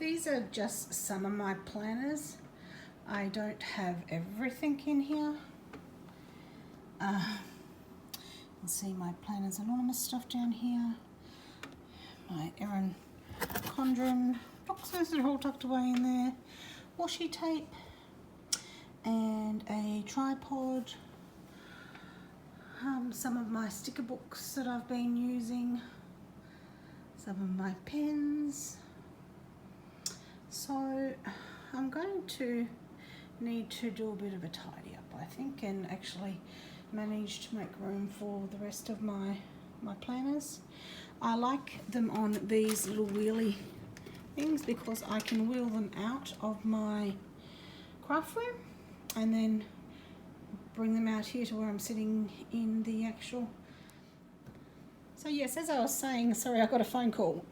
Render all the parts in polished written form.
These are just some of my planners. I don't have everything in here. You can see my Planners Anonymous stuff down here. My Erin Condren boxes are all tucked away in there. Washi tape and a tripod. Some of my sticker books that I've been using. Some of my pens. So I'm going to need to do a bit of a tidy up, I think, and actually manage to make room for the rest of my planners. I like them on these little wheelie things because I can wheel them out of my craft room and then bring them out here to where I'm sitting in the actual. So yes, as I was saying, sorry, I got a phone call.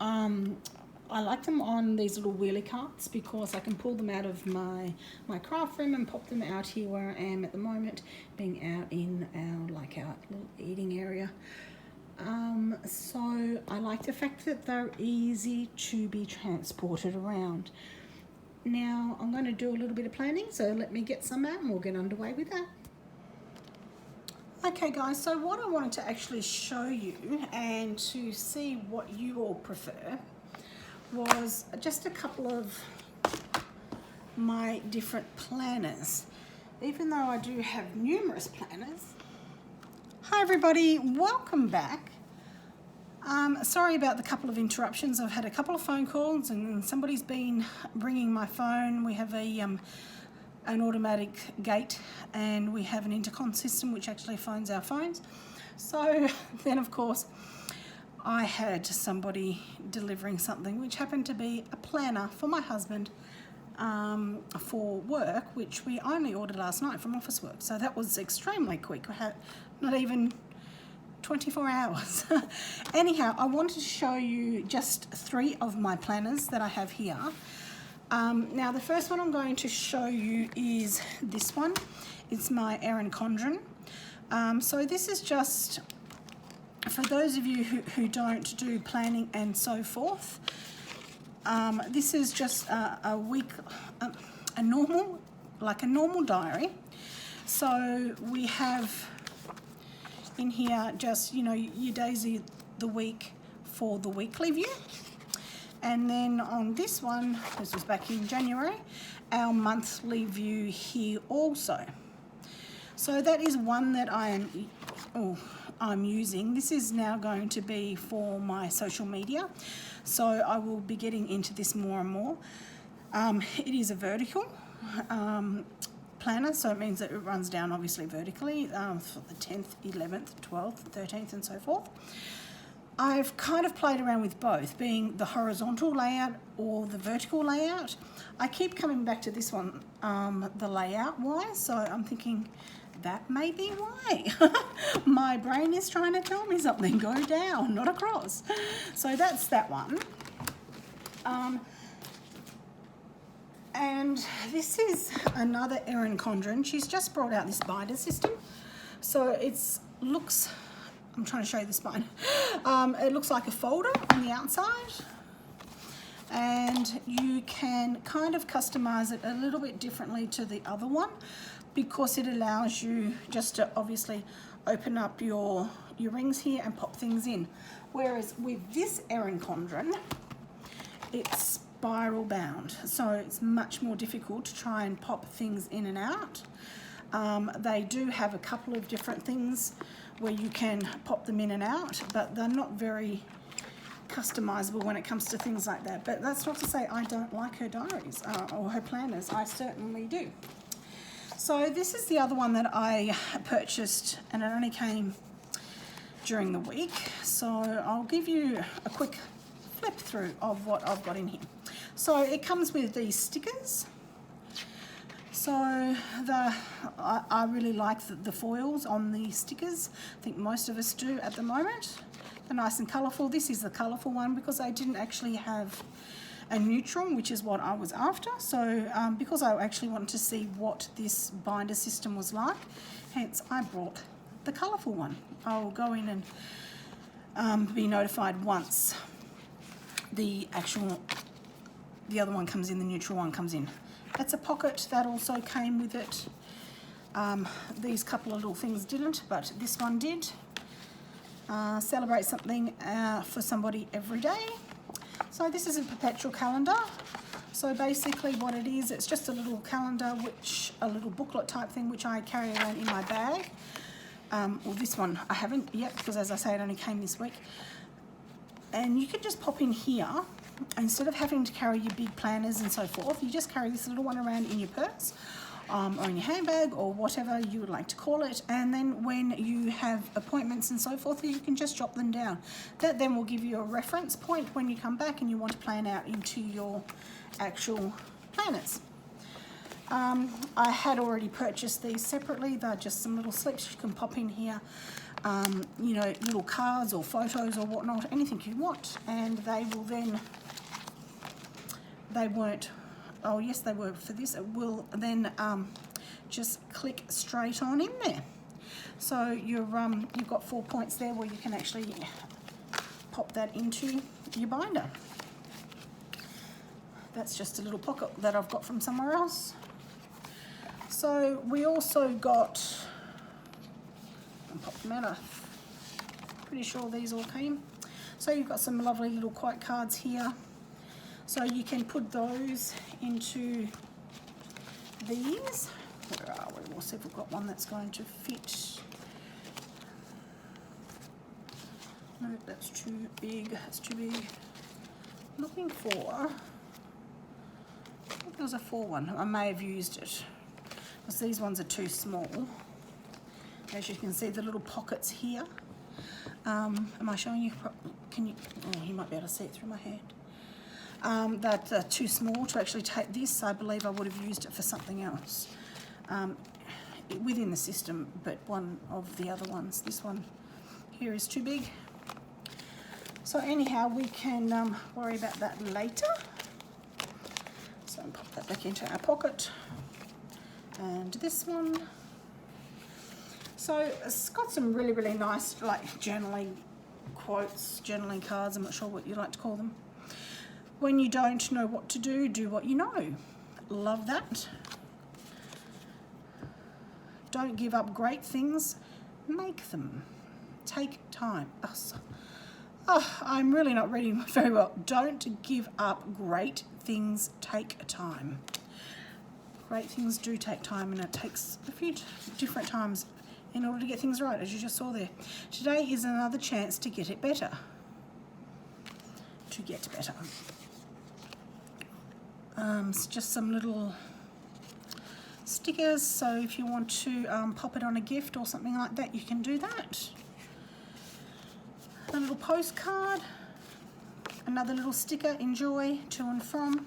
I like them on these little wheelie carts because I can pull them out of my craft room and pop them out here where I am at the moment, being out in our little eating area. So I like the fact that they're easy to be transported around. Now I'm going to do a little bit of planning, so let me get some out and we'll get underway with that. Okay guys, so what I wanted to actually show you and to see what you all prefer was just a couple of my different planners. Even though I do have numerous planners. Hi everybody, welcome back. Sorry about the couple of interruptions. I've had a couple of phone calls and somebody's been ringing my phone. We have an automatic gate and we have an intercom system which actually phones our phones. So then of course I had somebody delivering something which happened to be a planner for my husband for work, which we only ordered last night from Officeworks. So that was extremely quick. We had not even 24 hours. Anyhow, I wanted to show you just 3 of my planners that I have here. Now the first one I'm going to show you is this one. It's my Erin Condren. So this is just for those of you who don't do planning and so forth. This is just a week, a normal diary. So we have in here just, you know, your days of the week for the weekly view. And then on this one, this was back in January, our monthly view here also. So that is one that I'm using. This is now going to be for my social media. So I will be getting into this more and more. It is a vertical planner, so it means that it runs down obviously vertically for the 10th, 11th, 12th, 13th and so forth. I've kind of played around with both, being the horizontal layout or the vertical layout. I keep coming back to this one, the layout wise, so I'm thinking that may be why. My brain is trying to tell me something, go down, not across. So that's that one. And this is another Erin Condren. She's just brought out this binder system. So looks, I'm trying to show you the spine. It looks like a folder on the outside. And you can kind of customize it a little bit differently to the other one because it allows you just to obviously open up your rings here and pop things in. Whereas with this Erin Condren, it's spiral bound, so it's much more difficult to try and pop things in and out. They do have a couple of different things where you can pop them in and out, but they're not very customizable when it comes to things like that. But that's not to say I don't like her diaries or her planners. I certainly do. So this is the other one that I purchased, and it only came during the week. So I'll give you a quick flip through of what I've got in here. So it comes with these stickers. So I really like the foils on the stickers. I think most of us do at the moment. They're nice and colourful. This is the colourful one because I didn't actually have a neutral, which is what I was after. So because I actually wanted to see what this binder system was like, hence I brought the colourful one. I'll go in and be notified once the actual the other one comes in, the neutral one comes in. That's a pocket that also came with it. These couple of little things didn't, but this one did. Celebrate something for somebody every day. So this is a perpetual calendar. So basically what it is, it's just a little calendar, a little booklet type thing, which I carry around in my bag. Well, this one I haven't yet, because as I say, it only came this week. And you can just pop in here, instead of having to carry your big planners and so forth, you just carry this little one around in your purse, or in your handbag, or whatever you would like to call it. And then when you have appointments and so forth, you can just jot them down. That then will give you a reference point when you come back and you want to plan out into your actual planners. I had already purchased these separately. They're just some little slips you can pop in here. You know, little cards or photos or whatnot, anything you want, and they will then, they weren't, oh yes they were for this, it will then just click straight on in there. So you've got 4 points there where you can actually pop that into your binder. That's just a little pocket that I've got from somewhere else. So we also got, I'll pop them out, I'm pretty sure these all came. So you've got some lovely little quote cards here. So you can put those into these. Where are we? We'll see if we've got one that's going to fit. No, that's too big, that's too big. Looking for, I think there was a 4 one. I may have used it, because these ones are too small. As you can see, the little pockets here. Am I showing you? Can you? Oh, you might be able to see it through my hand. That are too small to actually take this. I believe I would have used it for something else within the system, but one of the other ones, this one here, is too big. So anyhow, we can worry about that later. So I'll pop that back into our pocket. And this one. So it's got some really, really nice, like, journaling quotes, journaling cards, I'm not sure what you like to call them. When you don't know what to do, do what you know. Love that. Don't give up great things, make them. Take time. Oh, I'm really not reading very well. Don't give up great things, take time. Great things do take time, and it takes a few different times in order to get things right, as you just saw there. Today is another chance to get it better. To get better. It's just some little stickers, so if you want to pop it on a gift or something like that, you can do that. A little postcard, another little sticker, enjoy, to and from.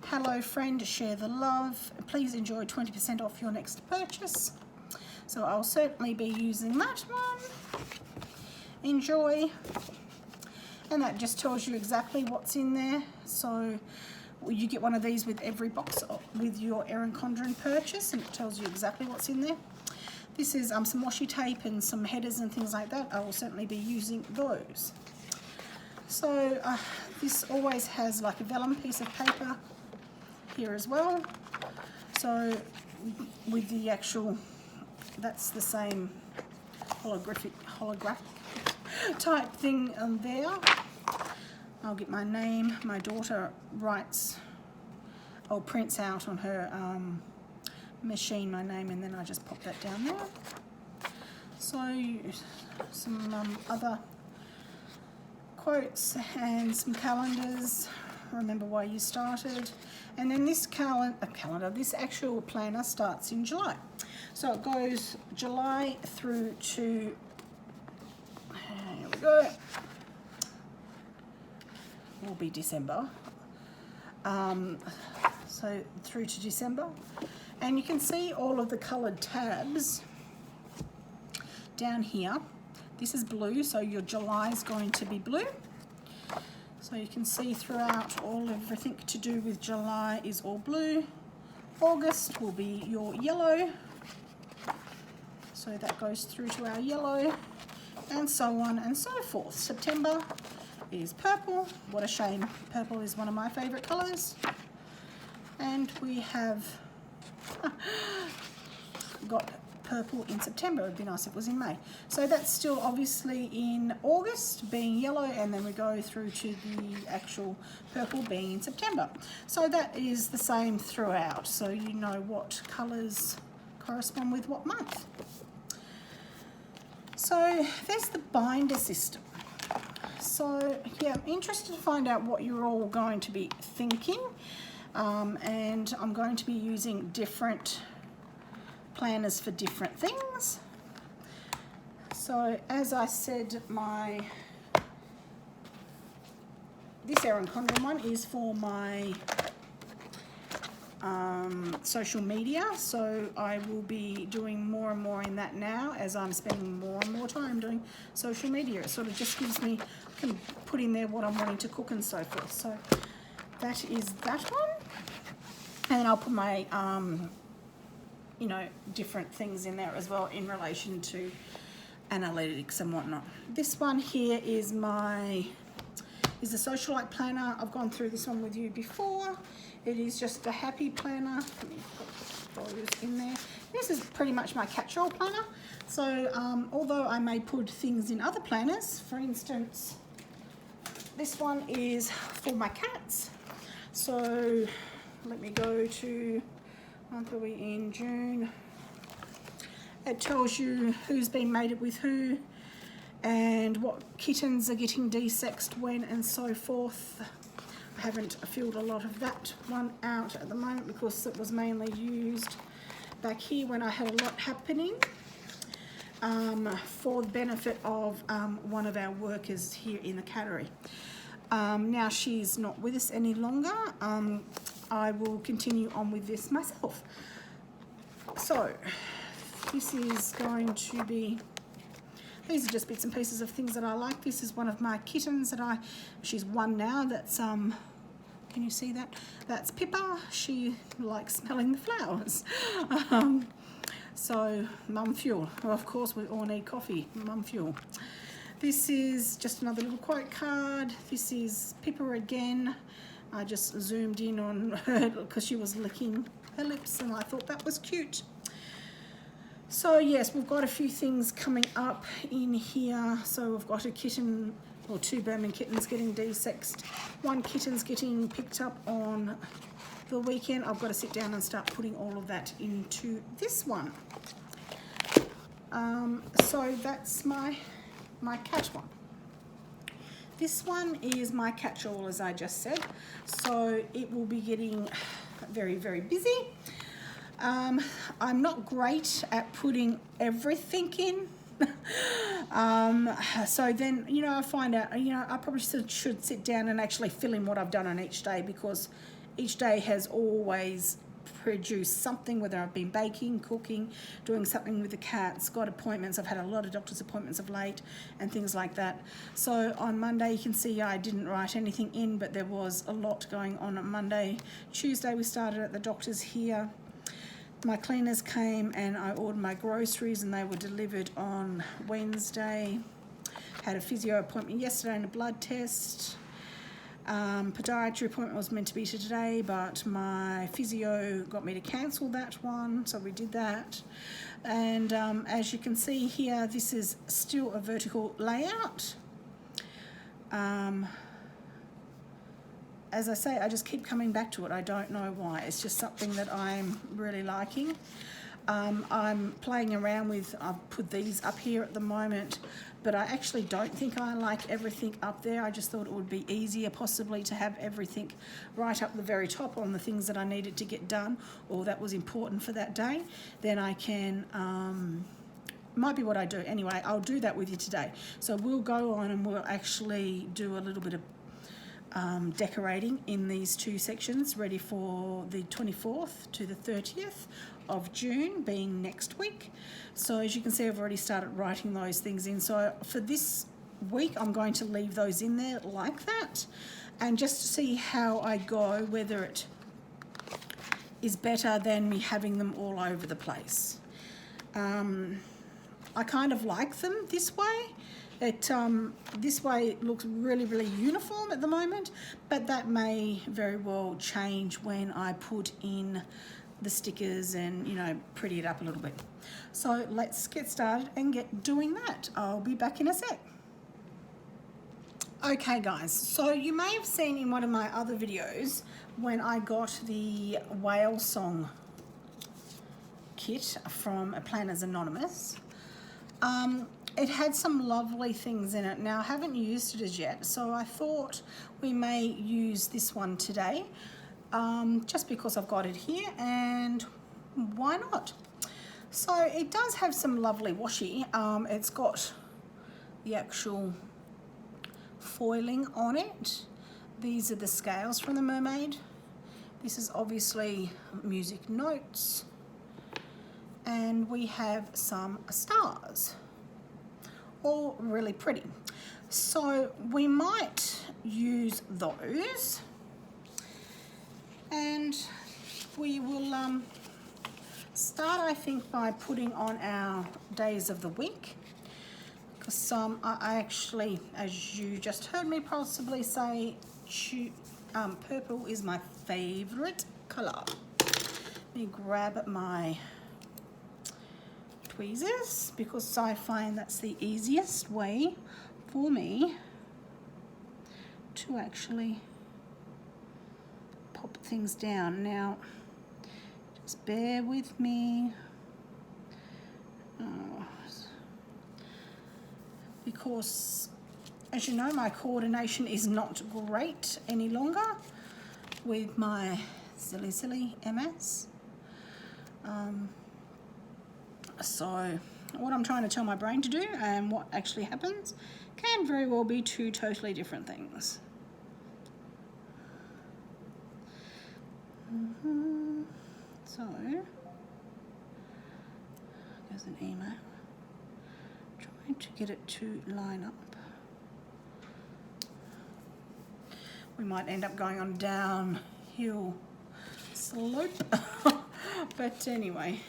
Hello friend, share the love. Please enjoy 20% off your next purchase. So I'll certainly be using that one. Enjoy. And that just tells you exactly what's in there. So you get one of these with every box with your Erin Condren purchase, and it tells you exactly what's in there. This is some washi tape and some headers and things like that. I will certainly be using those. So this always has like a vellum piece of paper here as well. So with the actual, that's the same holographic type thing there. I'll get my name. My daughter writes or prints out on her machine my name, and then I just pop that down there. So some other quotes and some calendars. Remember why you started. And then this this actual planner starts in July. So it goes July through to, here we go, will be December. So through to December. And you can see all of the coloured tabs down here. This is blue, so your July is going to be blue. So you can see throughout everything to do with July is all blue. August will be your yellow. So that goes through to our yellow, and so on and so forth. September is purple. What a shame. Purple is one of my favourite colours. And we have got purple in September. It would be nice if it was in May. So that's still obviously in August being yellow, and then we go through to the actual purple being in September. So that is the same throughout, so you know what colours correspond with what month. So there's the binder system. So yeah, I'm interested to find out what you're all going to be thinking, and I'm going to be using different planners for different things. So as I said, this Erin Condren one is for my social media, so I will be doing more and more in that now as I'm spending more and more time doing social media. It sort of just gives me, I can put in there what I'm wanting to cook and so forth. So that is that one, and I'll put my you know, different things in there as well in relation to analytics and whatnot. This one here is the Socialite planner. I've gone through this one with you before. It is just a happy planner. Let me put those in there. This is pretty much my catch-all planner. So although I may put things in other planners, for instance, this one is for my cats. So let me go to, month are we in? June. It tells you who's been mated with who and what kittens are getting desexed when and so forth. I haven't filled a lot of that one out at the moment because it was mainly used back here when I had a lot happening for the benefit of one of our workers here in the cattery. Now she's not with us any longer. I will continue on with this myself. So this is going to be, these are just bits and pieces of things that I like. This is one of my kittens that she's one now, that's can you see that? That's Pippa. She likes smelling the flowers. So mum fuel. Well, of course we all need coffee, mum fuel. This is just another little quote card. This is Pippa again. I just zoomed in on her because she was licking her lips and I thought that was cute. So yes, we've got a few things coming up in here. So we've got a kitten, or 2 Birman kittens getting desexed. 1 kitten's getting picked up on the weekend. I've got to sit down and start putting all of that into this one. So that's my cat one. This one is my catch-all, as I just said. So it will be getting very, very busy. I'm not great at putting everything in. So then, you know, I find out, you know, I probably should sit down and actually fill in what I've done on each day, because each day has always produced something, whether I've been baking, cooking, doing something with the cats, got appointments. I've had a lot of doctor's appointments of late and things like that. So on Monday, you can see I didn't write anything in, but there was a lot going on Monday. Tuesday, we started at the doctor's here. My cleaners came and I ordered my groceries and they were delivered on Wednesday. Had a physio appointment yesterday and a blood test. Podiatry appointment was meant to be today, but my physio got me to cancel that one, so we did that. And as you can see here, this is still a vertical layout. As I say, I just keep coming back to it. I don't know why. It's just something that I'm really liking. I'm playing around with, I've put these up here at the moment, but I actually don't think I like everything up there. I just thought it would be easier possibly to have everything right up the very top on the things that I needed to get done or that was important for that day. Then I can, might be what I do. Anyway, I'll do that with you today. So we'll go on and we'll actually do a little bit of decorating in these 2 sections, ready for the 24th to the 30th of June, being next week. So as you can see, I've already started writing those things in. So for this week, I'm going to leave those in there like that, and just to see how I go, whether it is better than me having them all over the place. I kind of like them this way, This way it looks really, really uniform at the moment, but that may very well change when I put in the stickers and, you know, pretty it up a little bit. So let's get started and get doing that. I'll be back in a sec. Okay guys, so you may have seen in one of my other videos when I got the whale song kit from Planners Anonymous. It had some lovely things in it. Now I haven't used it as yet, so I thought we may use this one today, just because I've got it here, and why not? So it does have some lovely washi. It's got the actual foiling on it. These are the scales from the mermaid. This is obviously music notes, and we have some stars, all really pretty. So we might use those, and we will start, I think, by putting on our days of the week, because I actually, as you just heard me possibly say, purple is my favorite color. Let me grab my tweezers, because I find that's the easiest way for me to actually pop things down. Now, just bear with me, because as you know, my coordination is not great any longer with my silly MS. So what I'm trying to tell my brain to do and what actually happens can very well be two totally different things. So there's an email. Trying to get it to line up. We might end up going on downhill slope. But anyway,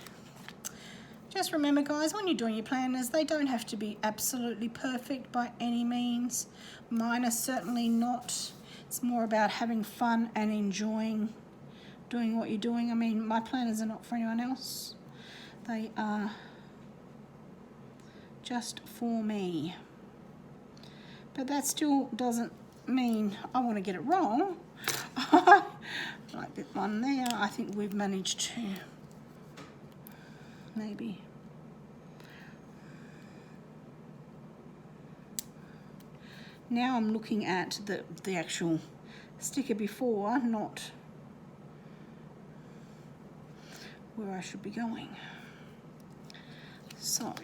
just remember guys, when you're doing your planners, they don't have to be absolutely perfect by any means. Mine are certainly not. It's more about having fun and enjoying doing what you're doing. I mean, my planners are not for anyone else. They are just for me. But that still doesn't mean I want to get it wrong. Like that one there, I think we've managed to maybe now I'm looking at the actual sticker before, not where I should be going. So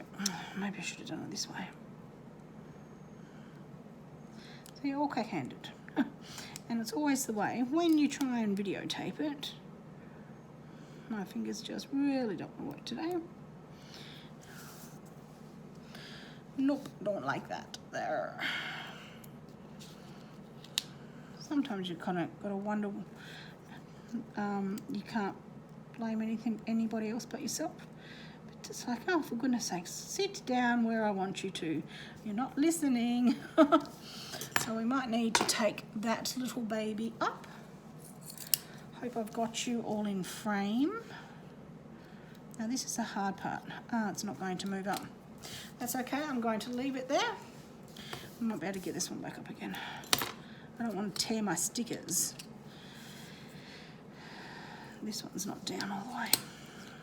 maybe I should have done it this way. So you're all cack-handed. And it's always the way when you try and videotape it. My fingers just really don't want to work today. Nope, don't like that there. Sometimes you kind of got to wonder, you can't blame anybody else but yourself. But it's like, oh, for goodness sakes, sit down where I want you to. You're not listening. So we might need to take that little baby up. Hope I've got you all in frame. Now this is the hard part. It's not going to move up. That's okay, I'm going to leave it there. I might be able to get this one back up again. I don't want to tear my stickers. This one's not down all the way.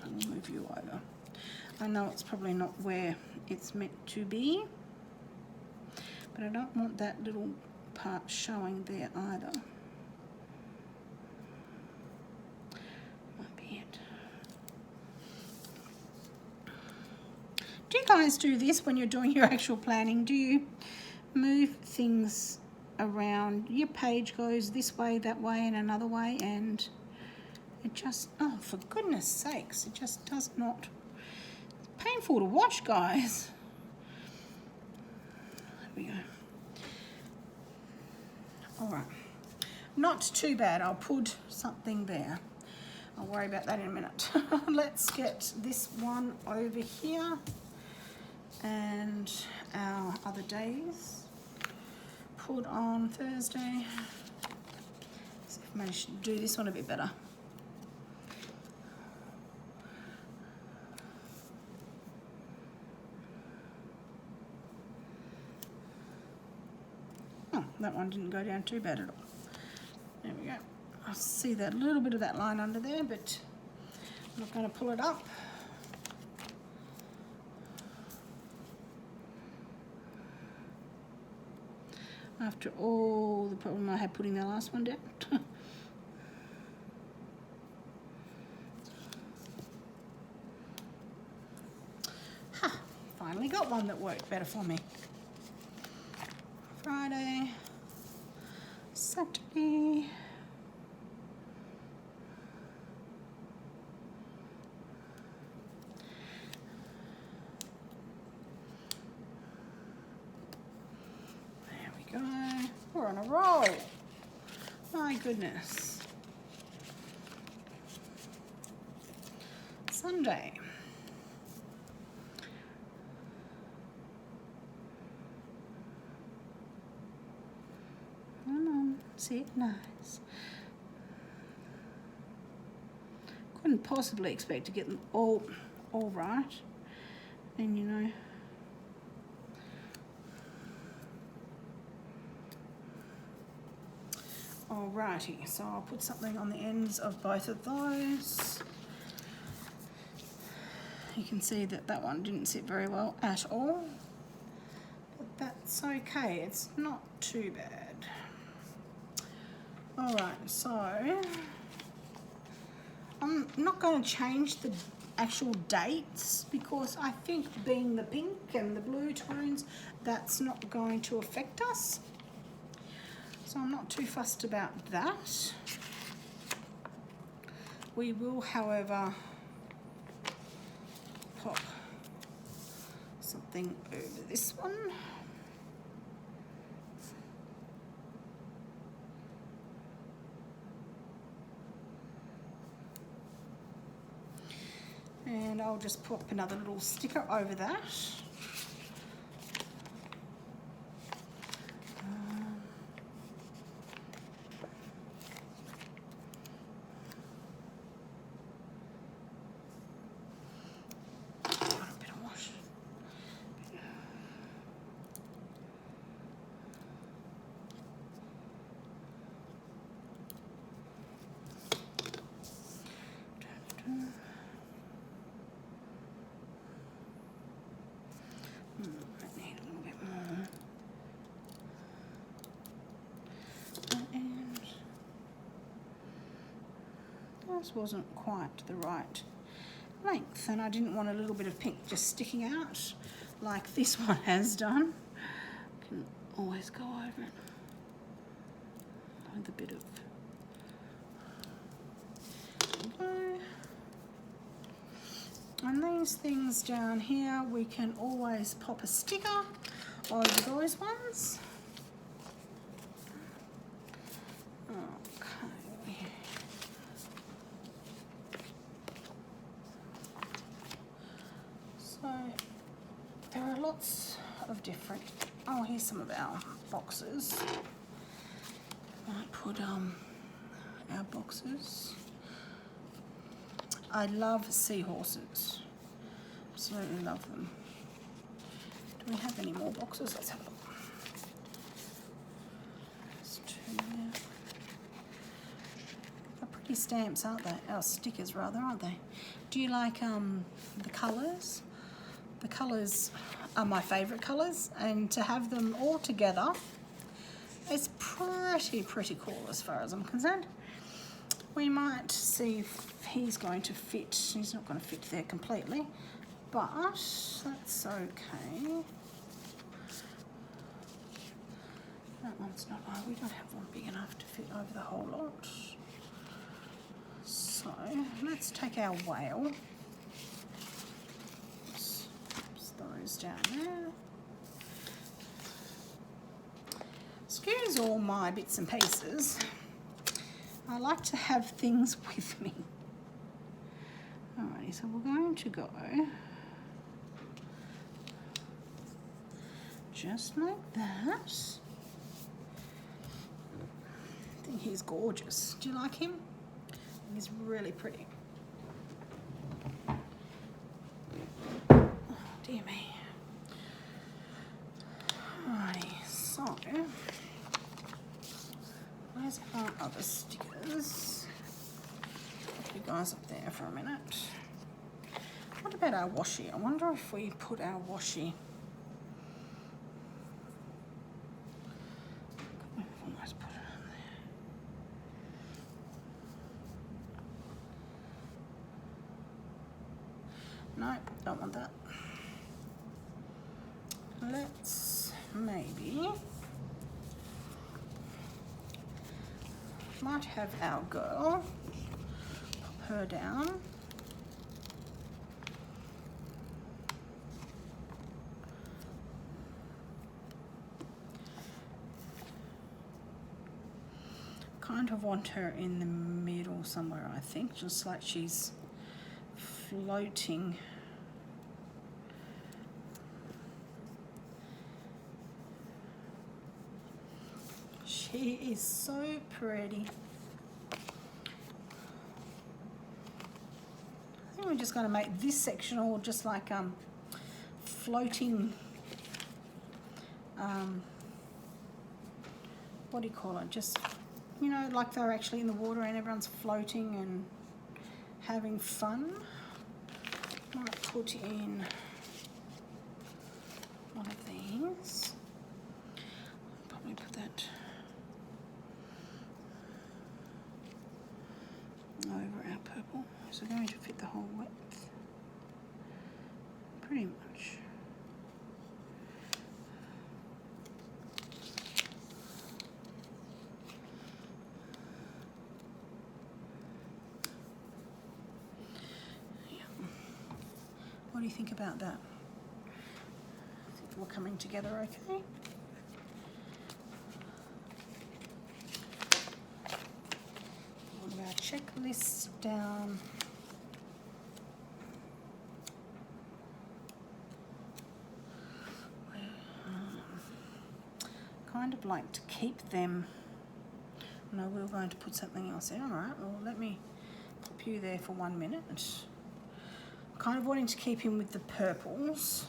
I'll move you over. I know it's probably not where it's meant to be, but I don't want that little part showing there either. Might be it. Do you guys do this when you're doing your actual planning? Do you move things around? Your page goes this way, that way, and another way, and it just, oh, for goodness sakes, it just does not. It's painful to watch, guys. There we go. All right, not too bad. I'll put something there. I'll worry about that in a minute. Let's get this one over here. And our other days, put on Thursday. See if I managed to do this one a bit better. Oh, that one didn't go down too bad at all. There we go. I see that little bit of that line under there, but I'm not going to pull it up. After all the problem I had putting the last one down. Ha! Finally got one that worked better for me. Friday, Saturday. Go. We're on a roll. My goodness. Sunday. Come on, sit nice. Couldn't possibly expect to get them all right. And you know. Alrighty, so I'll put something on the ends of both of those. You can see that that one didn't sit very well at all, but that's okay, it's not too bad. Alright, so I'm not going to change the actual dates because I think being the pink and the blue tones, that's not going to affect us. So I'm not too fussed about that. We will, however, pop something over this one. And I'll just pop another little sticker over that. This wasn't quite the right length, and I didn't want a little bit of pink just sticking out like this one has done. Can always go over it with a bit of and these things down here we can always pop a sticker over those ones. There are lots of different, oh here's some of our boxes. Might put our boxes. I love seahorses, absolutely love them. Do we have any more boxes? Let's have a look. There's two there. They're pretty stamps, aren't they? Oh, stickers rather, aren't they? Do you like the colours? The colours are my favourite colours, and to have them all together is pretty cool as far as I'm concerned. We might see if he's going to fit. He's not going to fit there completely, but that's okay. That one's not, oh, we don't have one big enough to fit over the whole lot. So let's take our whale. Those down there. Excuse all my bits and pieces. I like to have things with me. Alrighty, so we're going to go just like that. I think he's gorgeous. Do you like him? He's really pretty. Oh, dear me. Alrighty, so where's our other stickers? Put you guys up there for a minute. What about our washi? I wonder if we put our washi. Almost put it on there. No, don't want that. Let's maybe might have our girl pop her down. Kind of want her in the middle somewhere, I think, just like she's floating. She is so pretty. I think we're just going to make this section all just like floating, what do you call it? Just, you know, like they're actually in the water and everyone's floating and having fun. Might put in one of these. Probably put that over our purple. Is it going to fit the whole width? Pretty much. Yeah. What do you think about that? I think we're coming together okay. Our checklist down. Kind of like to keep them. No, we were going to put something else in. All right, well, let me pop you there for 1 minute. Kind of wanting to keep him with the purples.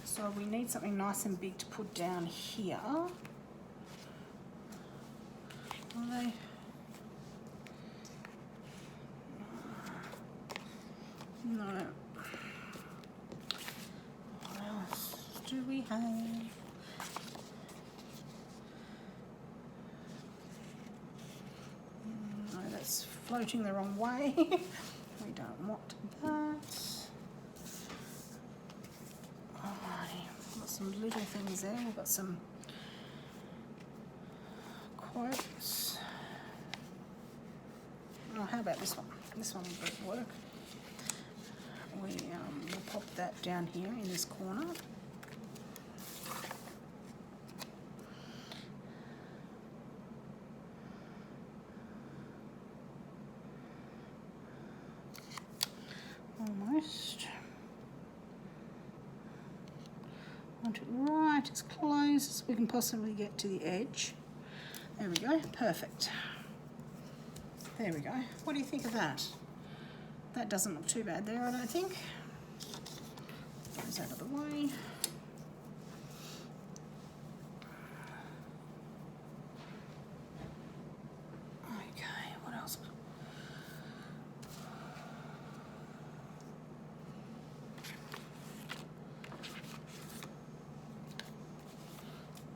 So we need something nice and big to put down here. Are they? No. What else do we have? No, that's floating the wrong way. We don't want that. Alrighty, got some little things there. We've got some quotes. Oh, how about this one? This one would work. We'll pop that down here in this corner. Almost. Want it right as close as we can possibly get to the edge. There we go, perfect. There we go. What do you think of that? That doesn't look too bad there, I don't think. Those out of the way. Okay, what else?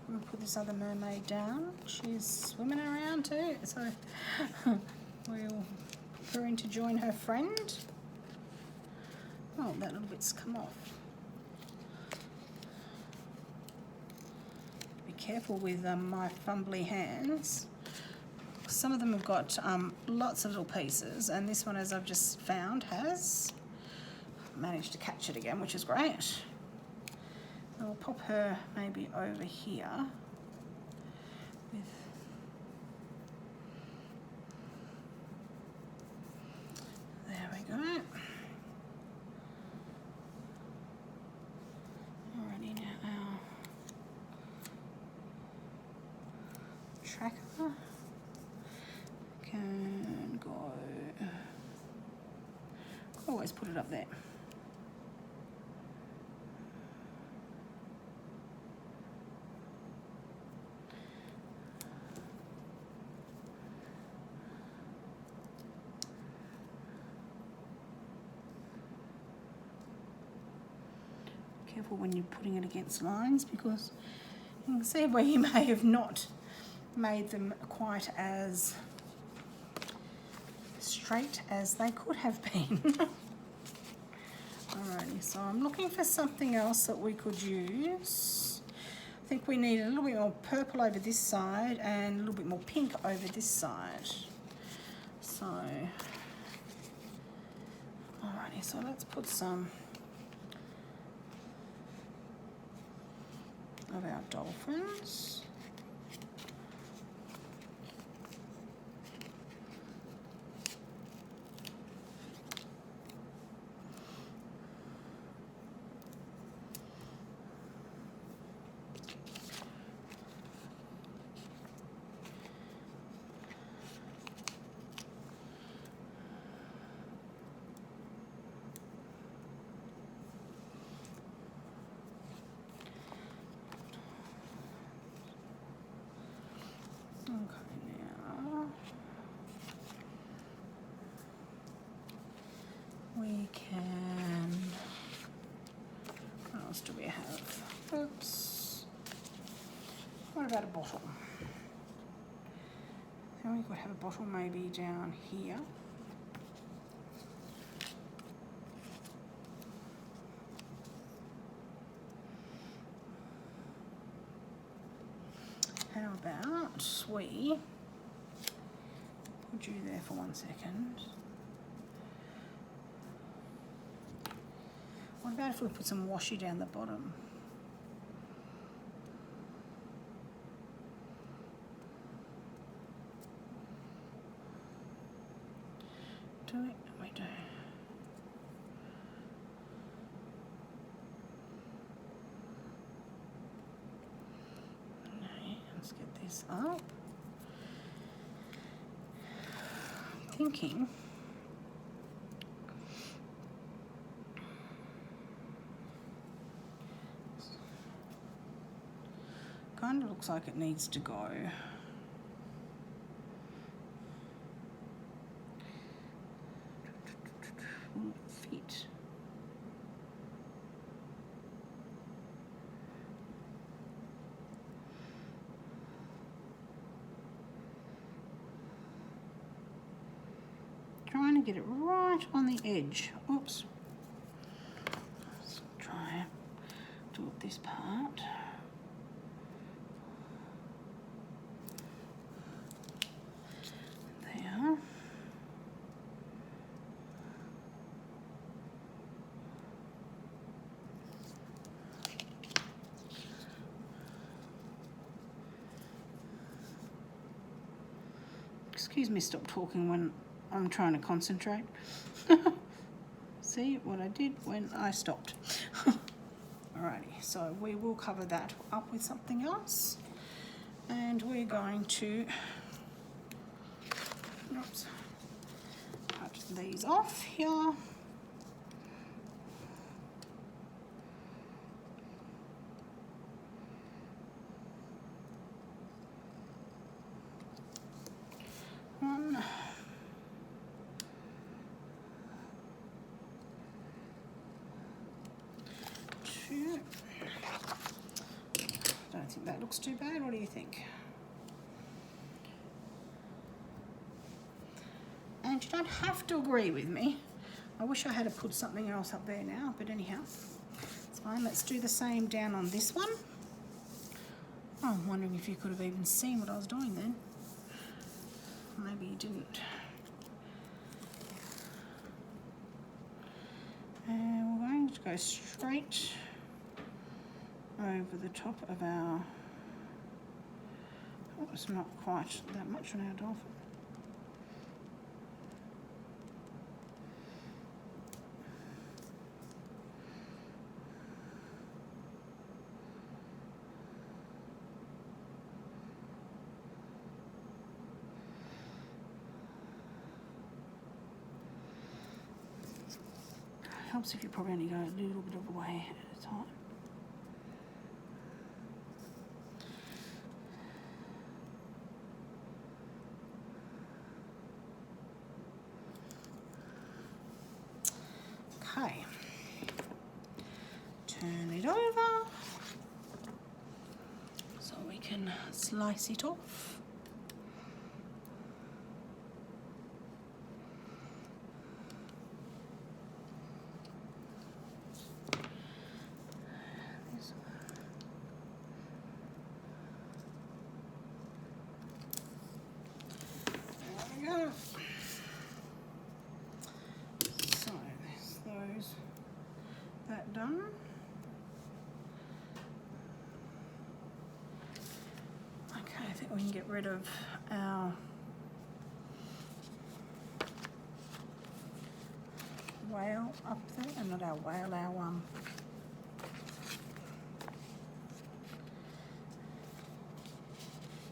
I'm gonna put this other mermaid down. She's swimming around too, so we'll put her in to join her friend. Oh, that little bit's come off. Be careful with my fumbly hands. Some of them have got lots of little pieces, and this one, as I've just found, has managed to catch it again, which is great. I'll pop her maybe over here with there we go. Alrighty, now tracker can go, always put it up there. Careful when you're putting it against lines, because you can see where you may have not made them quite as straight as they could have been. Alrighty, so I'm looking for something else that we could use. I think we need a little bit more purple over this side and a little bit more pink over this side. So, alrighty, so let's put some of our dolphins. Okay, now we can, what else do we have? Oops. What about a bottle? Then we could have a bottle maybe down here. How about we put you there for 1 second? What about if we put some washi down the bottom? Do we? We do. Let's get this up. Thinking kind of looks like it needs to go. Will it fit? Trying to get it right on the edge. Oops. Let's try and do up this part. There. Excuse me, stop talking when I'm trying to concentrate. See what I did when I stopped. Alrighty, so we will cover that up with something else. And we're going to, oops, cut these off here. One. Two. Don't think that looks too bad. What do you think? And you don't have to agree with me. I wish I had put something else up there now, but anyhow, it's fine. Let's do the same down on this one. Oh, I'm wondering if you could have even seen what I was doing then. Maybe you didn't. And we're going to go straight over the top of our, oh, it's not quite that much on our dolphin. helps if you probably only go a little bit of a way at a time. Okay, turn it over so we can slice it off. So there's that done. Okay, I think we can get rid of our whale up there, not our whale, our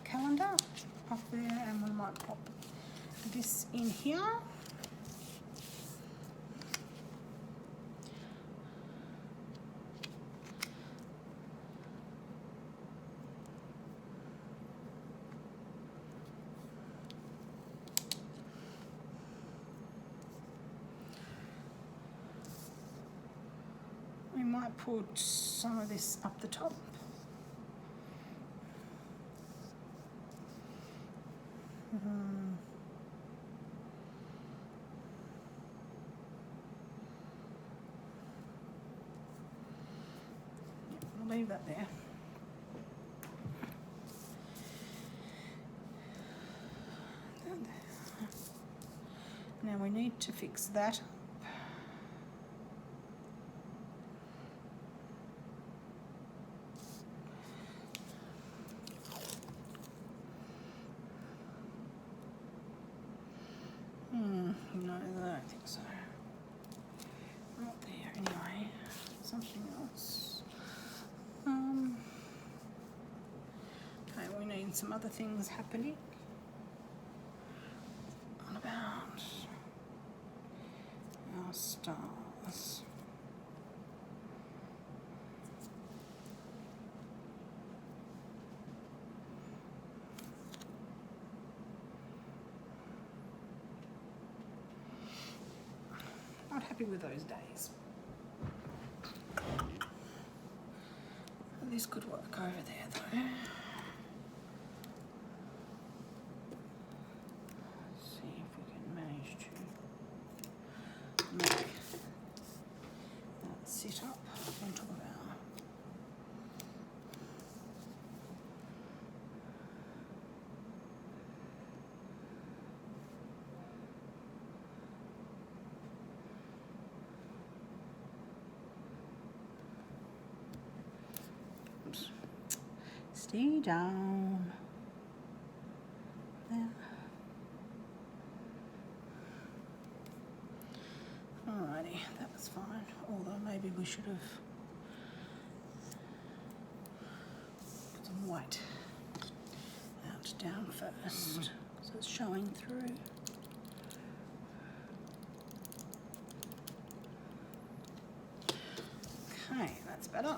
calendar up there, and we might pop this in here. We might put some of this up the top. I'll leave that there. Now we need to fix that. No, I don't think so. Not there anyway. Something else. Okay, we need some other things happening. What about our stars? Not happy with those days. This could work over there though. Let's see if we can manage to make that sit up on top of our stay down. There. Alrighty, that was fine. Although maybe we should have put some white out down first, so it's showing through. Okay, that's better.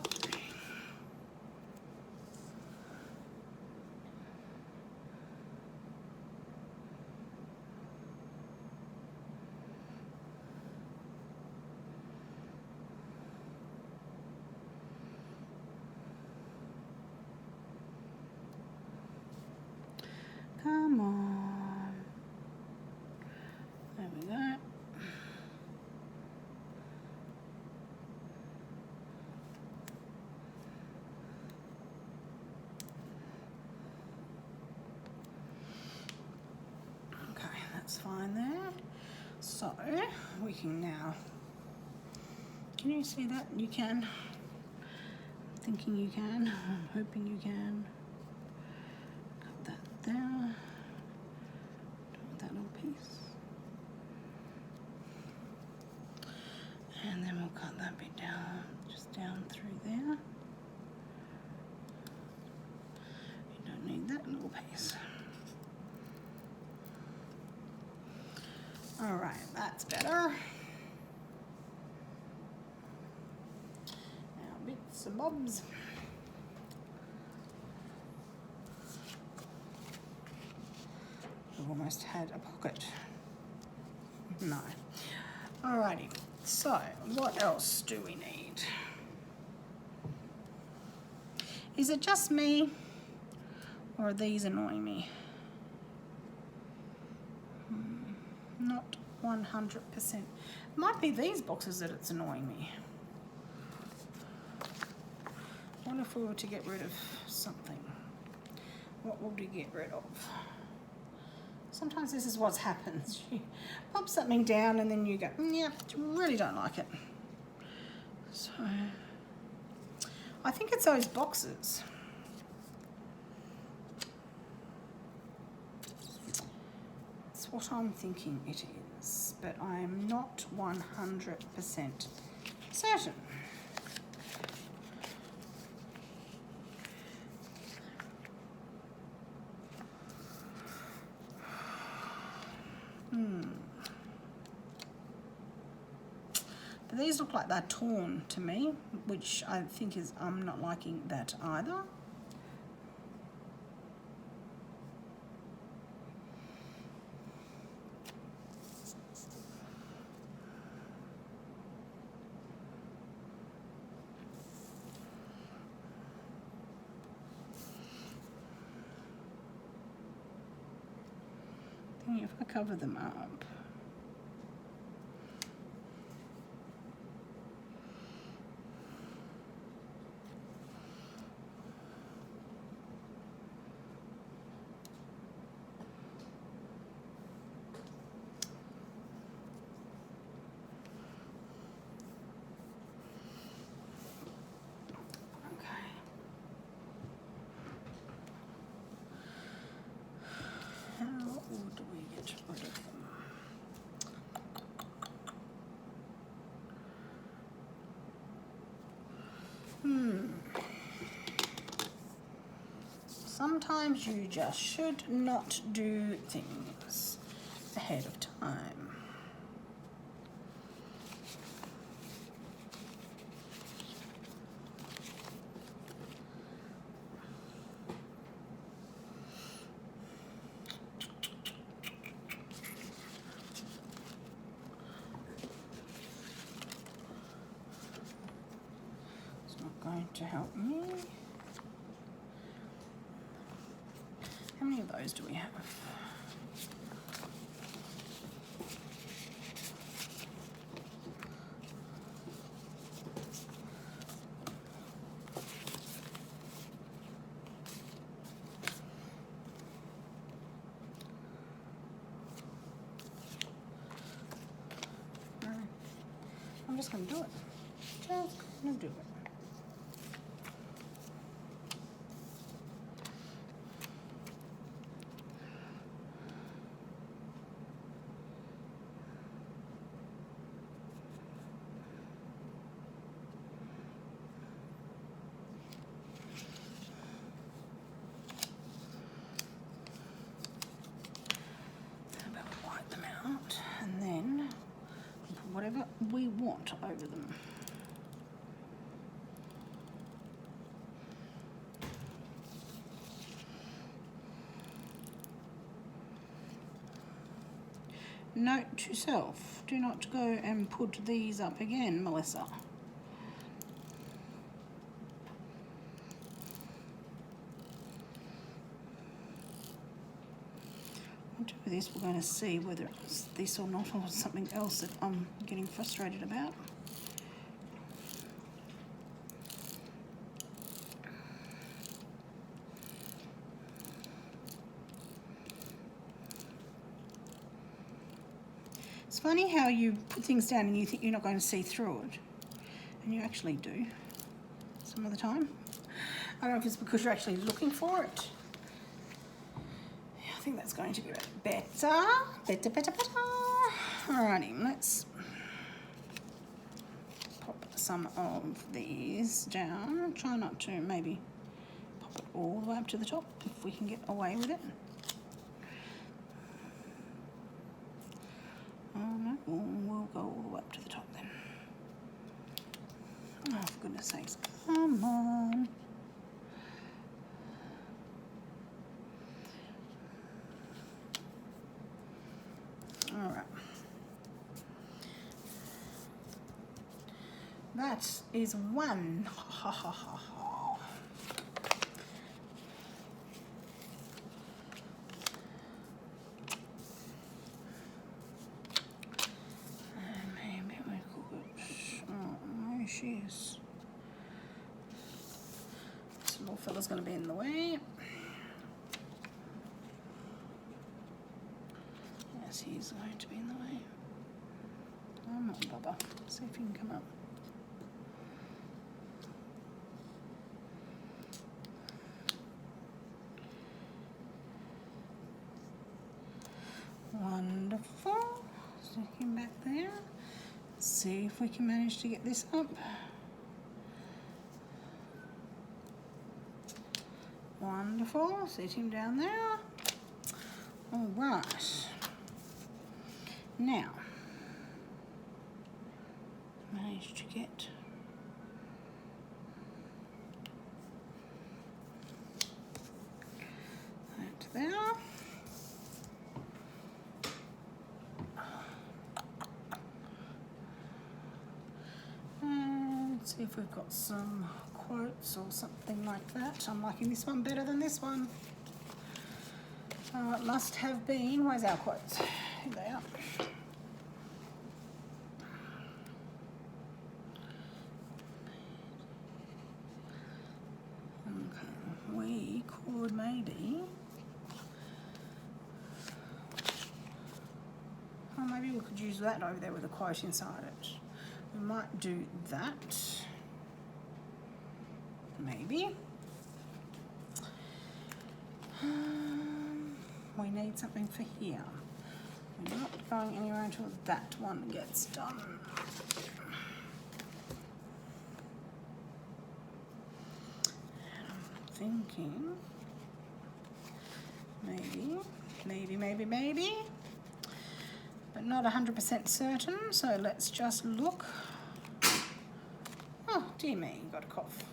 Come on. There we go. Okay, that's fine there. So we can now, can you see that? You can. I'm thinking you can. I'm hoping you can. Cut that there. That little piece. And then we'll cut that bit down, just down through there. You don't need that little piece. All right, that's better. bits and bobs. We've almost had a pocket. No. Alrighty, so what else do we need? Is it just me, or are these annoying me? Not 100%. Might be these boxes that it's annoying me. I wonder if we were to get rid of something. What would we get rid of? Sometimes this is what happens. You pop something down and then you go, yeah, really don't like it. So, I think it's those boxes. It's what I'm thinking it is, but I'm not 100% certain. But these look like they're torn to me, which I think is, I'm not liking that either. I think if I cover them up, how would we get rid of them? Sometimes you just should not do things ahead of time. Going to help me. How many of those do we have? I'm just going to do it. Just going to do it. And then put whatever we want over them. Note to self, do not go and put these up again, Melissa. With this, we're going to see whether it's this or not, or something else that I'm getting frustrated about. It's funny how you put things down and you think you're not going to see through it, and you actually do some of the time. I don't know if it's because you're actually looking for it. I think that's going to be better. Alrighty, let's pop some of these down. Try not to maybe pop it all the way up to the top if we can get away with it. Oh no, we'll go all the way up to the top then. Oh, for goodness sakes, come on. All right. That is one. Ha ha ha ha. Maybe we could. Oh, there she is. This little fella's going to be in the way. Yes, he's going to be in the way. Come on, Bubba. See if you can come up. Wonderful. Stick him back there. See if we can manage to get this up. Wonderful. Sit him down there. All right. Now, manage to get that there. And see if we've got some quotes or something like that. I'm liking this one better than this one. It must have been, where's our quotes? Here they are. Okay, we could maybe, oh, maybe we could use that over there with a quote inside it. We might do that. Maybe. We need something for here. We're not going anywhere until that one gets done. I'm thinking maybe, but not 100% certain, so let's just look. Oh, dear me, got a cough.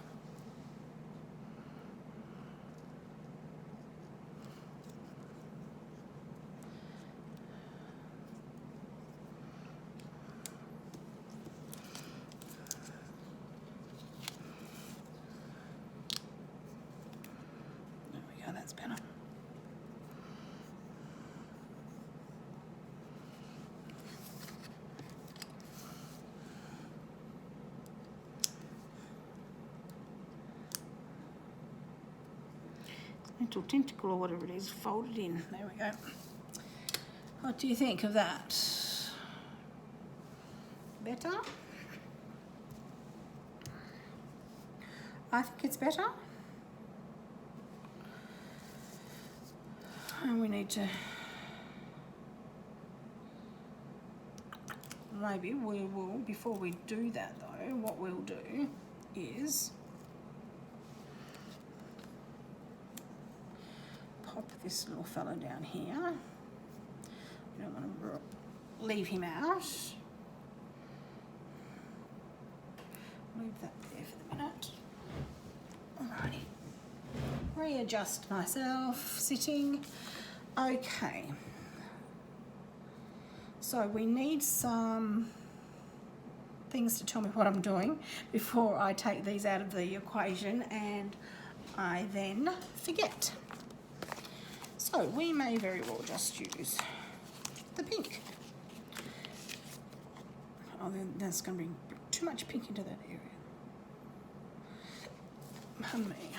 There we go, that's better. Little tentacle or whatever it is folded in. There we go. What do you think of that? Better? I think it's better. And we need to, maybe we will, before we do that though, what we'll do is pop this little fella down here. We don't want to leave him out. Leave that there for the minute. Alrighty. Readjust myself, sitting. Okay. So we need some things to tell me what I'm doing before I take these out of the equation and I then forget. So we may very well just use the pink. Oh, then that's going to bring too much pink into that area. Pardon me.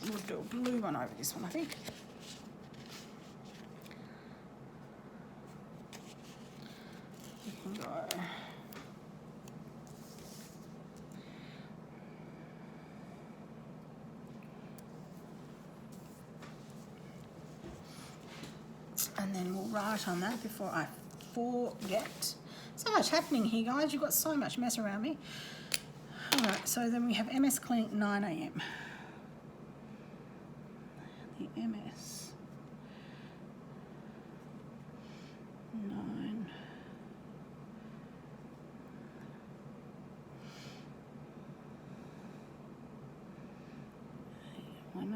We'll do a blue one over this one, I think. You can go. And then we'll write on that before I forget. So much happening here, guys. You've got so much mess around me. All right, so then we have MS Clinic 9 AM. The MS 9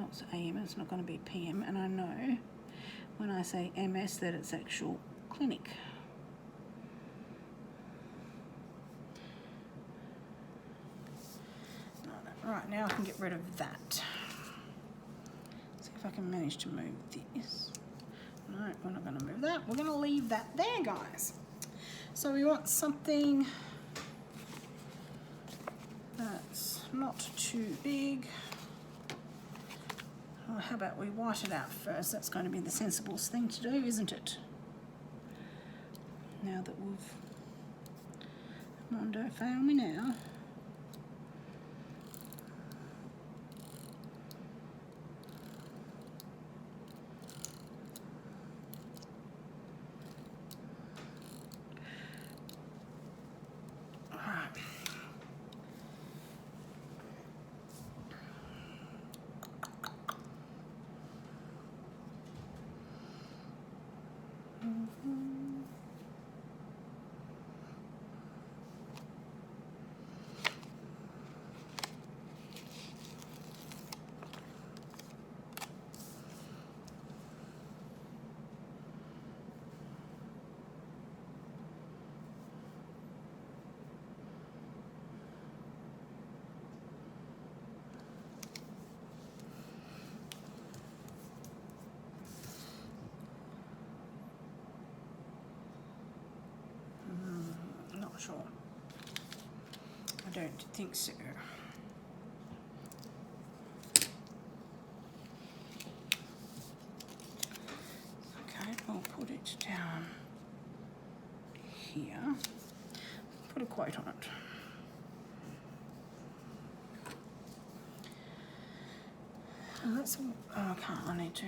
it's AM, it's not going to be PM, and I know when I say MS that it's actual clinic. Right, now I can get rid of that. See if I can manage to move this. No, we're not going to move that. We're going to leave that there, guys. So we want something that's not too big. Well, how about we white it out first? That's going to be the sensible thing to do, isn't it? Now that we've... Come on, don't fail me now. Not sure. I don't think so. Okay, I'll put it down here. Put a quote on it. Oh, that's all. Oh, I can't. I need to.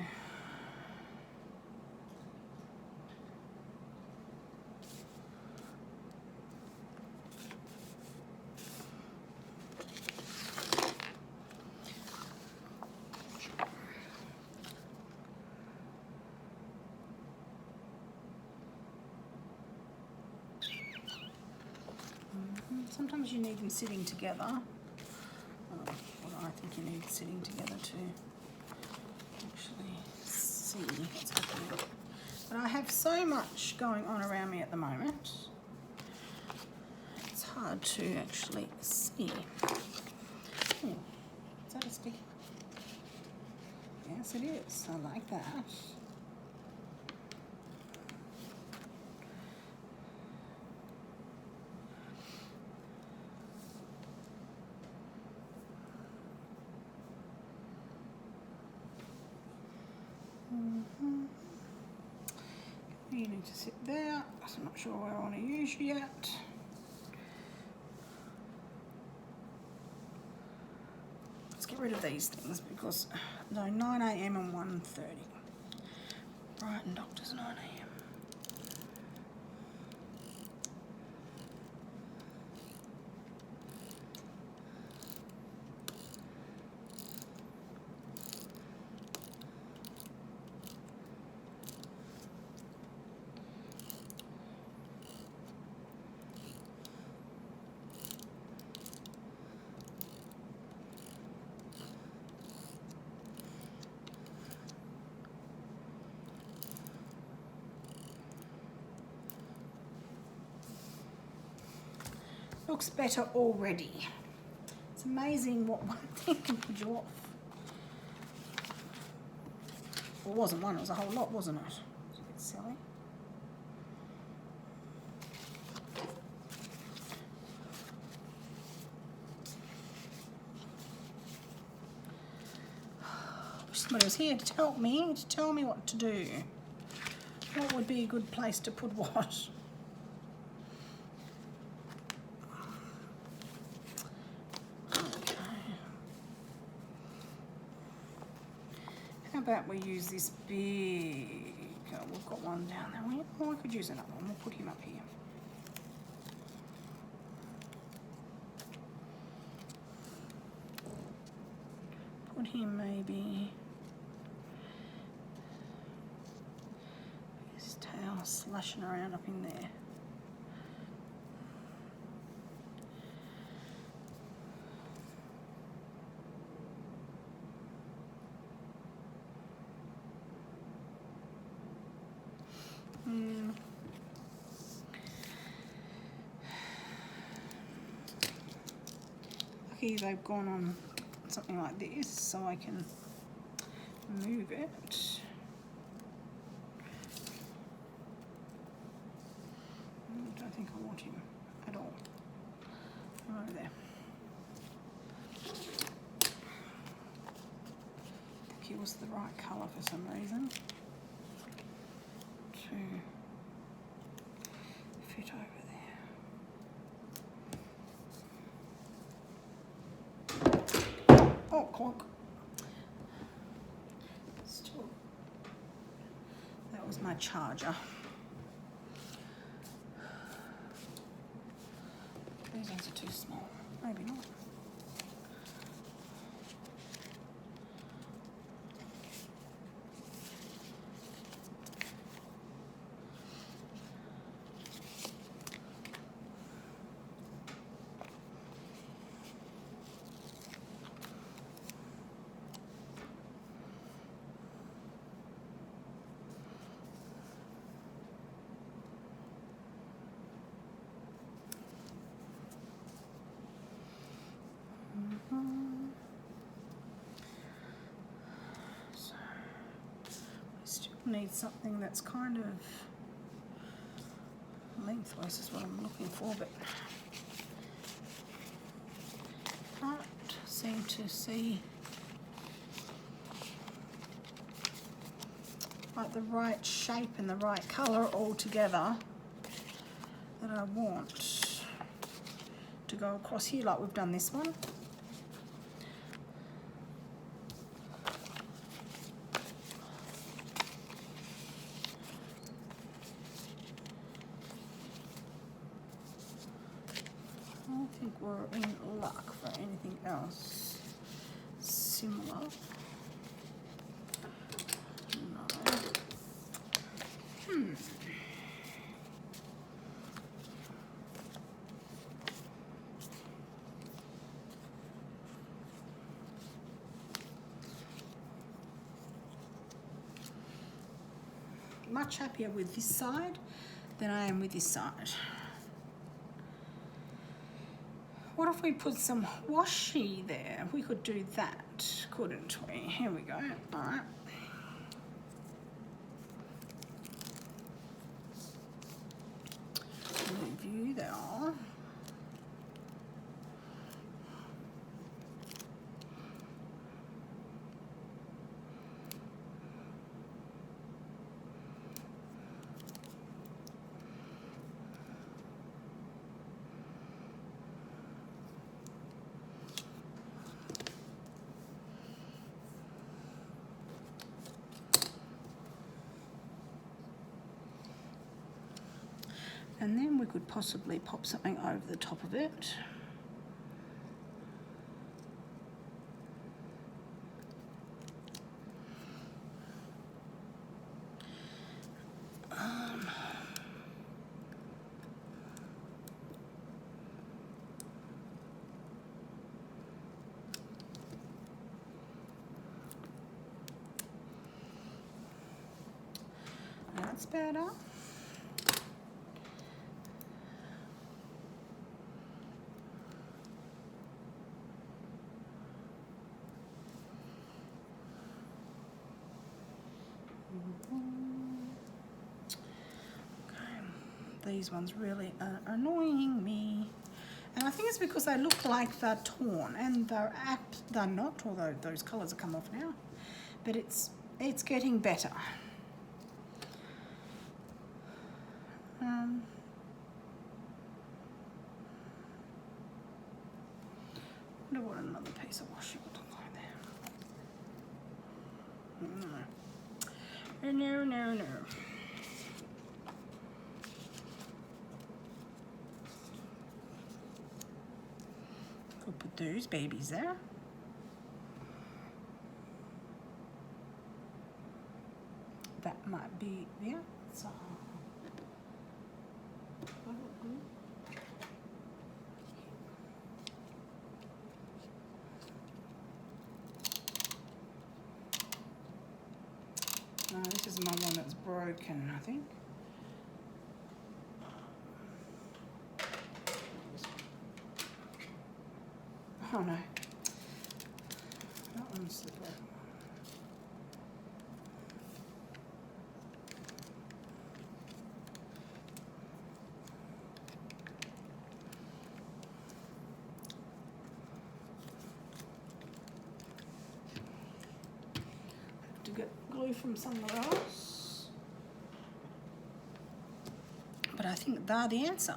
Sometimes you need them sitting together. Well, I think you need sitting together to actually see what's happening. But I have so much going on around me at the moment. It's hard to actually see. Oh, is that a stick? Yes, it is. I like that. You need to sit there. I'm not sure where I want to use you yet. Let's get rid of these things because no, 9 AM and 1:30. Brighton Doctors 9 AM. Looks better already. It's amazing what one thing can put you off. Well, it wasn't one, it was a whole lot, wasn't it? It's a bit silly. Wish somebody was here to tell me what to do. What would be a good place to put what? How about we use this big, we've got one down there. Oh, I could use another one. We'll put him up here. Put him maybe, his tail slashing around up in there. lucky they've gone on something like this so I can move it. I don't think I want him at all. Over there. I think he was the right colour for some reason to fit over there. Oh, clonk. Still, that was my charger. These ones are too small. Maybe not. So we still need something that's kind of lengthwise is what I'm looking for, but can't seem to see like the right shape and the right colour all together that I want to go across here like we've done this one. I don't think we're in luck for anything else similar. No. Much happier with this side than I am with this side. What if we put some washi there? We could do that, couldn't we? Here we go. All right. Review there. And then we could possibly pop something over the top of it. That's better. These ones really are annoying me, and I think it's because they look like they're torn, and they're not, although those colours have come off now, but it's getting better. I wonder what another piece of washi would look like there. No. Could put those babies there. That might be the outside. No, this is my one that's broken, I think. Oh, Oh no. That one's slippery. Have to get glue from somewhere else. But I think they're the answer.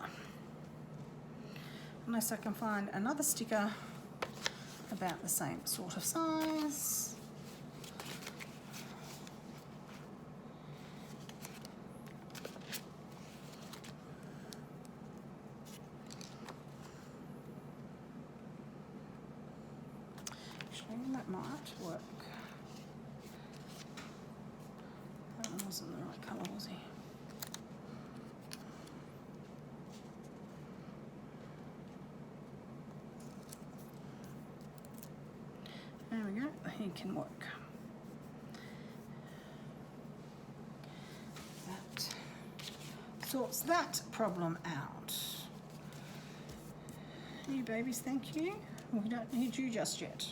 Unless I can find another sticker about the same sort of size. Actually, that might work. That one wasn't the right colour, was he? There we go, he can work. That sorts that problem out. You babies, thank you. We don't need you just yet.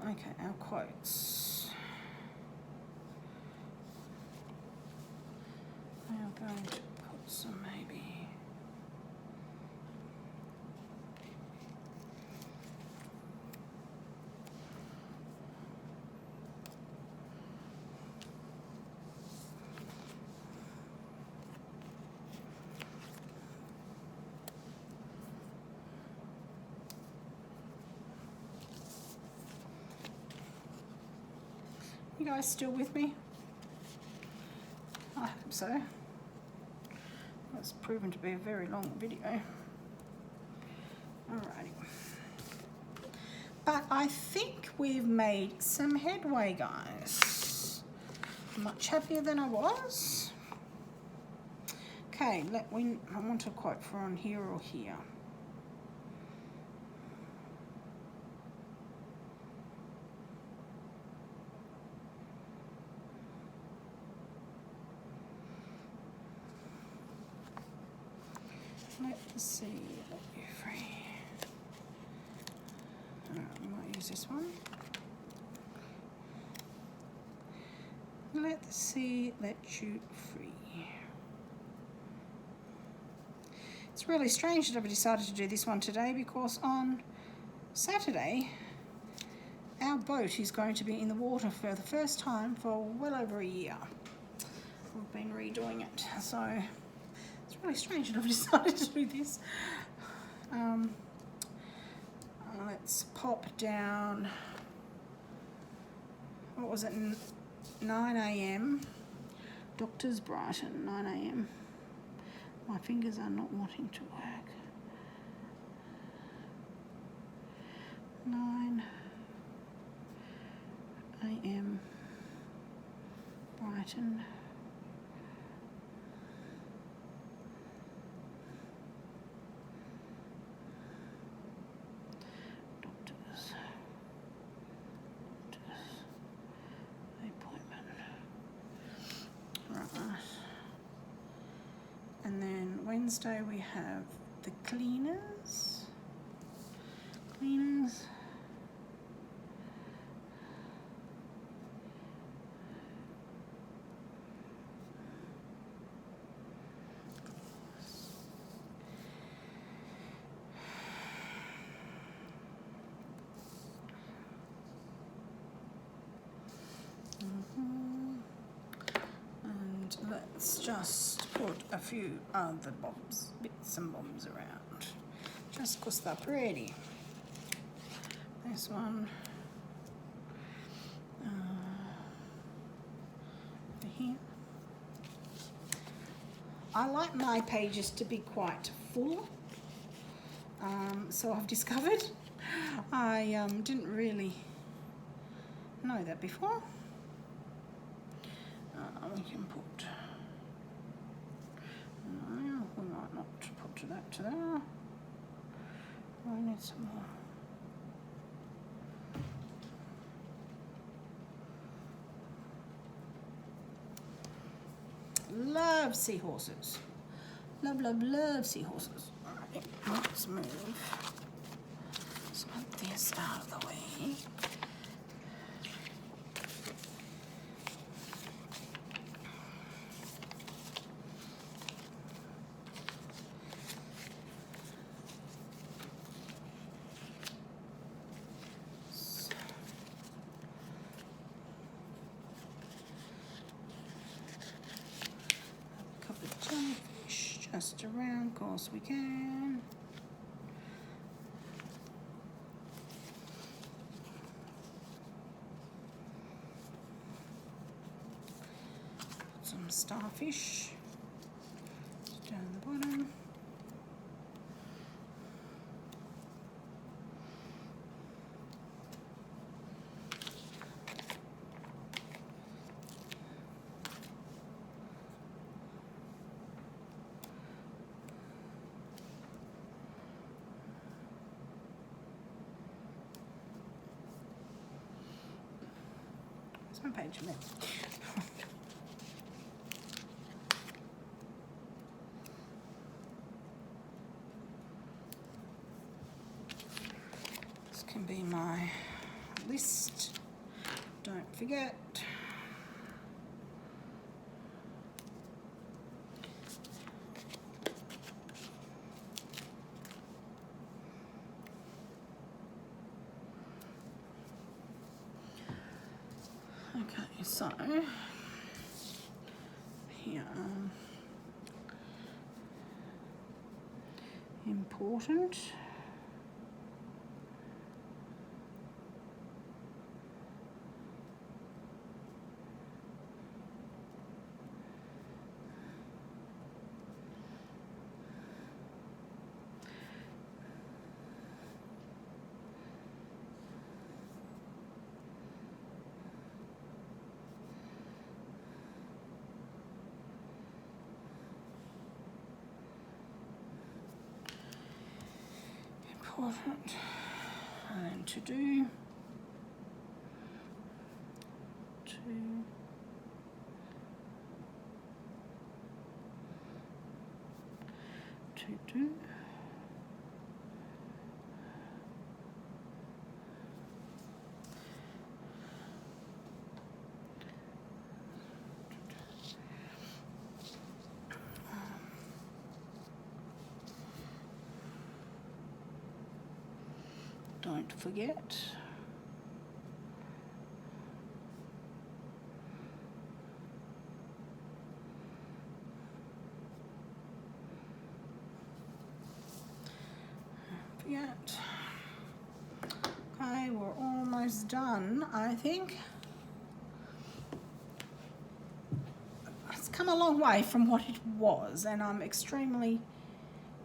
Okay, our quotes. We are going to put some maybe. You guys still with me? I hope so. That's proven to be a very long video. Alrighty. But I think we've made some headway, guys. Much happier than I was. Okay, I want a quote for on here or here. Let's see, let you free. I might use this one. Let's see, let you free. It's really strange that I've decided to do this one today because on Saturday our boat is going to be in the water for the first time for well over a year. We've been redoing it, so it's really strange that I've decided to do this. Let's pop down, what was it, 9 AM, Doctors Brighton, 9 AM. My fingers are not wanting to work. 9 AM, Brighton. And then Wednesday we have the cleaners. And let's just put a few other bits and bobs around, just because they're pretty. This one, over here. I like my pages to be quite full, so I've discovered. I didn't really know that before. We can put, no, we might not put that to there. We need some more. Love seahorses. Love, love, love seahorses. All right. Okay, let's move some of this out of the way. A couple of jellyfish just around, of course we can. Some starfish down the bottom. Where's my page? There. Can be my list. Don't forget. Okay, so here, important. Important and to do, to do. Don't forget. Forget. Okay, we're almost done, I think. It's come a long way from what it was, and I'm extremely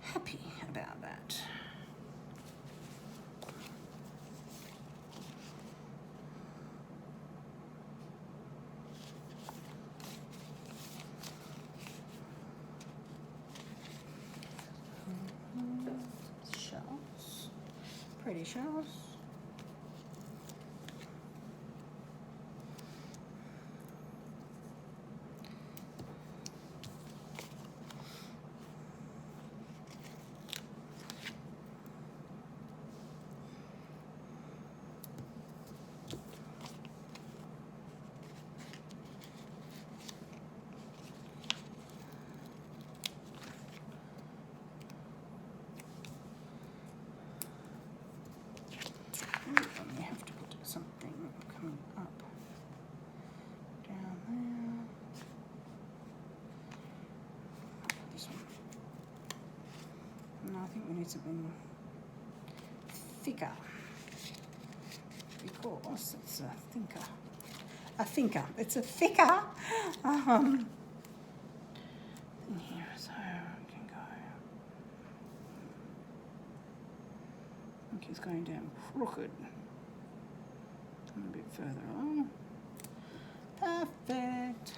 happy about that. Shells, pretty shells. We have to put something coming up down there. This one. No, I think we need something thicker because it's a thinker. A thinker. It's a thicker. In here, so I can go. I think he's going down crooked. A bit further on. Perfect.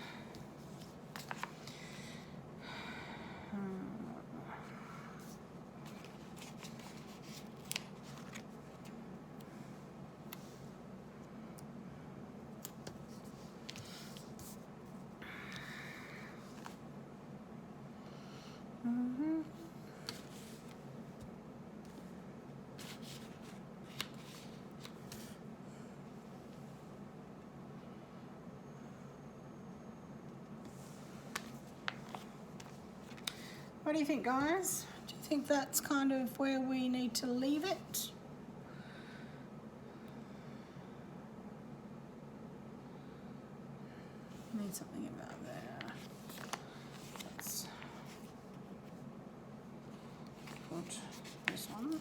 What do you think, guys? Do you think that's kind of where we need to leave it? Need something about there. Let's put this one.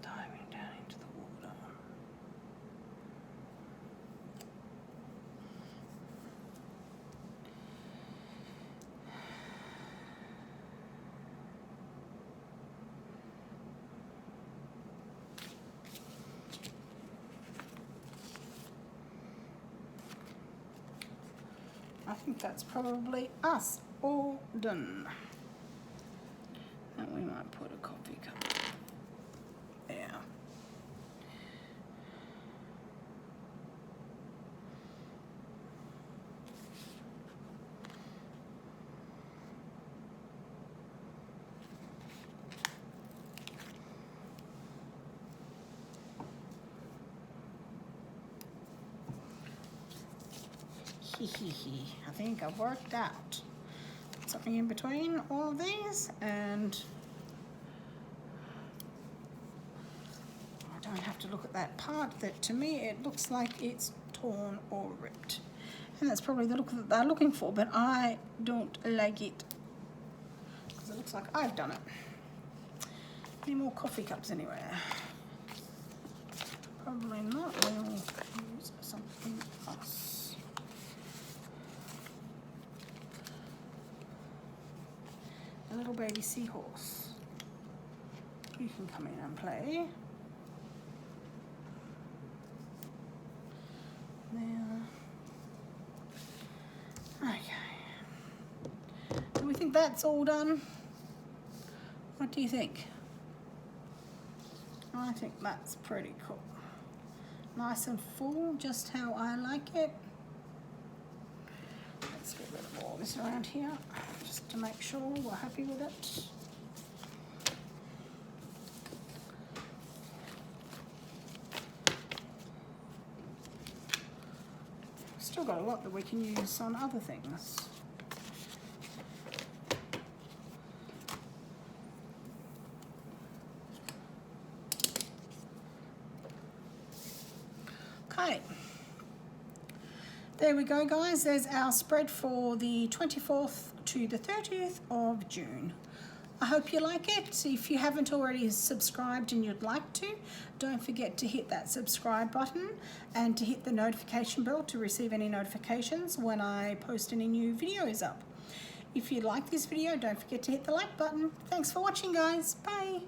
Diving down into the water. I think that's probably us all done. And we might put a coffee cup there. I think I've worked out something in between all of these, and I don't have to look at that part that to me it looks like it's torn or ripped, and that's probably the look that they're looking for, but I don't like it because it looks like I've done it. Any more coffee cups anywhere? Probably not. We'll use something else. A little baby seahorse. You can come in and play. There. Okay. Do we think that's all done? What do you think? I think that's pretty cool. Nice and full, just how I like it. Let's get rid of all this around here, just to make sure we're happy with it. Still got a lot that we can use on other things. Okay. There we go, guys. There's our spread for the 24th to the 30th of June. I hope you like it. If you haven't already subscribed and you'd like to, don't forget to hit that subscribe button and to hit the notification bell to receive any notifications when I post any new videos up. If you like this video, don't forget to hit the like button. Thanks for watching, guys. Bye.